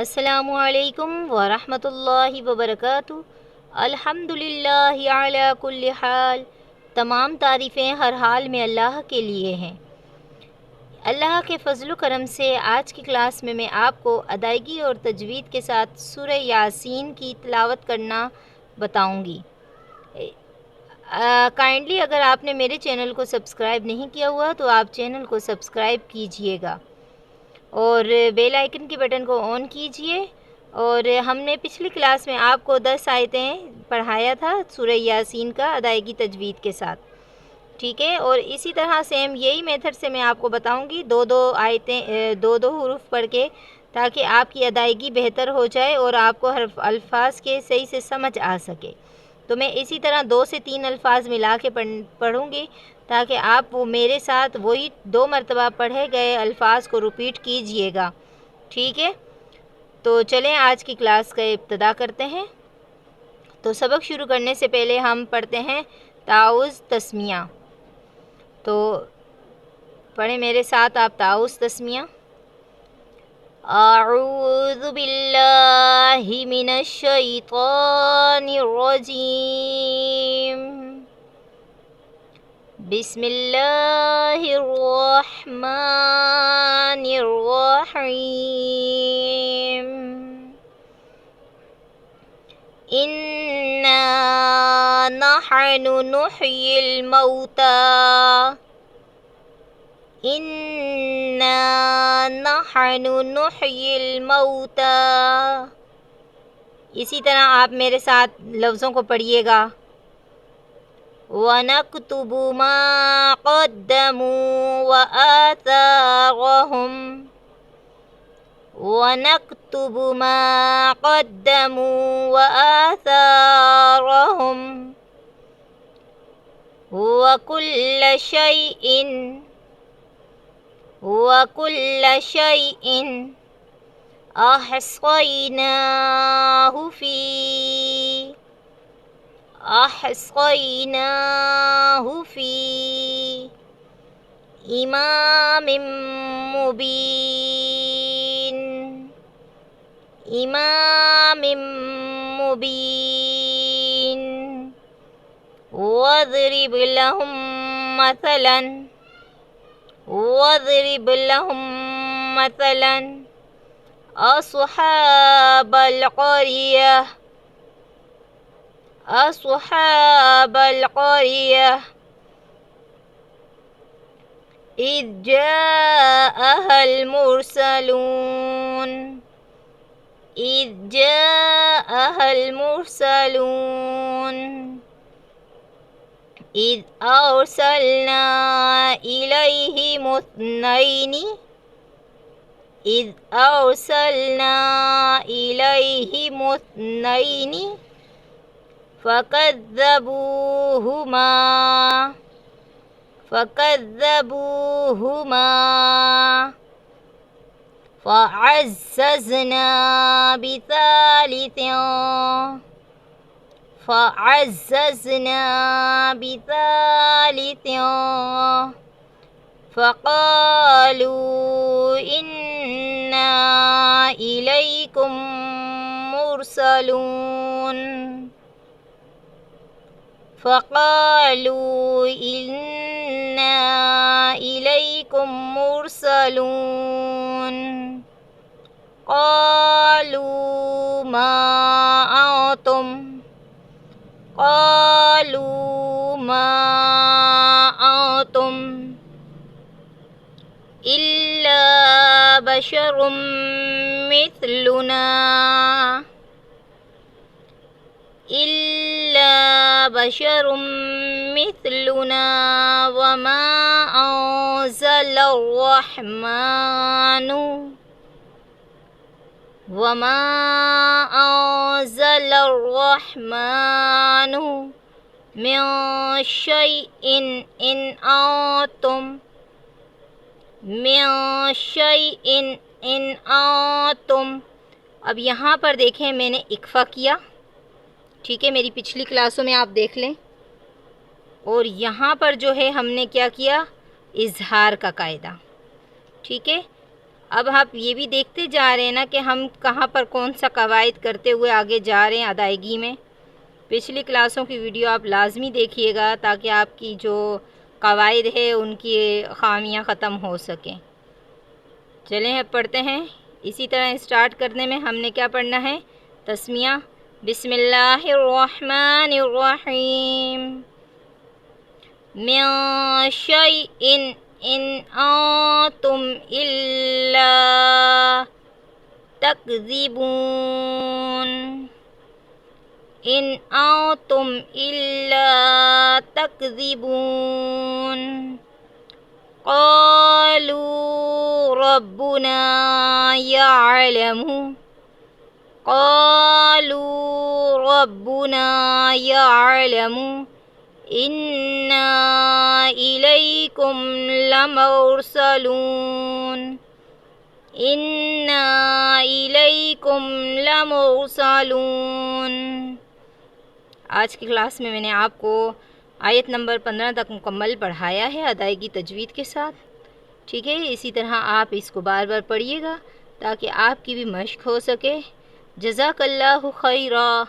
السلام علیکم ورحمۃ اللہ وبرکاتہ۔ الحمدللہ علی کل حال، تمام تعریفیں ہر حال میں اللہ کے لیے ہیں۔ اللہ کے فضل و کرم سے آج کی کلاس میں آپ کو ادائیگی اور تجوید کے ساتھ سورہ یاسین کی تلاوت کرنا بتاؤں گی۔ کائنڈلی اگر آپ نے میرے چینل کو سبسکرائب نہیں کیا ہوا تو آپ چینل کو سبسکرائب کیجئے گا اور بیل آئیکن کے بٹن کو آن کیجئے۔ اور ہم نے پچھلی کلاس میں آپ کو 10 آیتیں پڑھایا تھا سورہ یاسین کا ادائیگی تجوید کے ساتھ، ٹھیک ہے؟ اور اسی طرح سیم یہی میتھڈ سے میں آپ کو بتاؤں گی دو آیتیں، دو حروف پڑھ کے، تاکہ آپ کی ادائیگی بہتر ہو جائے اور آپ کو الفاظ کے صحیح سے سمجھ آ سکے۔ تو میں اسی طرح 2 سے 3 الفاظ ملا کے پڑھوں گی تاکہ آپ وہ میرے ساتھ وہی 2 مرتبہ پڑھے گئے الفاظ کو ریپیٹ کیجئے گا، ٹھیک ہے؟ تو چلیں آج کی کلاس کا ابتدا کرتے ہیں۔ تو سبق شروع کرنے سے پہلے ہم پڑھتے ہیں تعوذ تسمیہ۔ تو پڑھیں میرے ساتھ آپ تعوذ تسمیہ۔ اعوذ باللہ من الشیطان الرجیم، بسم اللہ الرحمن الرحیم۔ انا نحن نحیی الموتى، انا نحن نحیی الموتى۔ اسی طرح آپ میرے ساتھ لفظوں کو پڑھیے گا۔ وَنَكْتُبُ مَا قَدَّمُوا وَآثَارَهُمْ، وَنَكْتُبُ مَا قَدَّمُوا وَآثَارَهُمْ، وَكُلَّ شَيْءٍ أحصيناه في إمام مبين، واضرب لهم مثلا أصحاب القرية إذ جاءها المرسلون إذ أرسلنا إليهم اثنين فكذبوهما فعززنا بثالث فقالوا إنا إليكم مرسلون، قالوا ما أنتم إلا بشر مثلنا وما أنزل الرحمن من شيء إن أنتم۔ اب یہاں پر دیکھیں میں نے اکفا کیا، ٹھیک ہے؟ میری پچھلی کلاسوں میں آپ دیکھ لیں۔ اور یہاں پر جو ہے ہم نے کیا کیا؟ اظہار کا قاعدہ، ٹھیک ہے؟ اب آپ یہ بھی دیکھتے جا رہے ہیں نا کہ ہم کہاں پر کون سا قواعد کرتے ہوئے آگے جا رہے ہیں ادائیگی میں۔ پچھلی کلاسوں کی ویڈیو آپ لازمی دیکھیے گا تاکہ آپ کی جو قواعد ہے ان کی خامیاں ختم ہو سکیں۔ چلیں اب پڑھتے ہیں۔ اسی طرح اسٹارٹ کرنے میں ہم نے کیا پڑھنا ہے؟ تسمیہ۔ بسم اللہ الرحمن الرحیم۔ من شیء ان انتم الا تکذبون۔ ان انتم الا تکذبون۔ قالوا ربنا يعلم إنا إليكم لمرسلون۔ آج کی کلاس میں نے آپ کو آیت نمبر 15 تک مکمل پڑھایا ہے ادائیگی تجوید کے ساتھ، ٹھیک ہے؟ اسی طرح آپ اس کو بار بار پڑھیے گا تاکہ آپ کی بھی مشق ہو سکے۔ جزاک اللہ خیرہ۔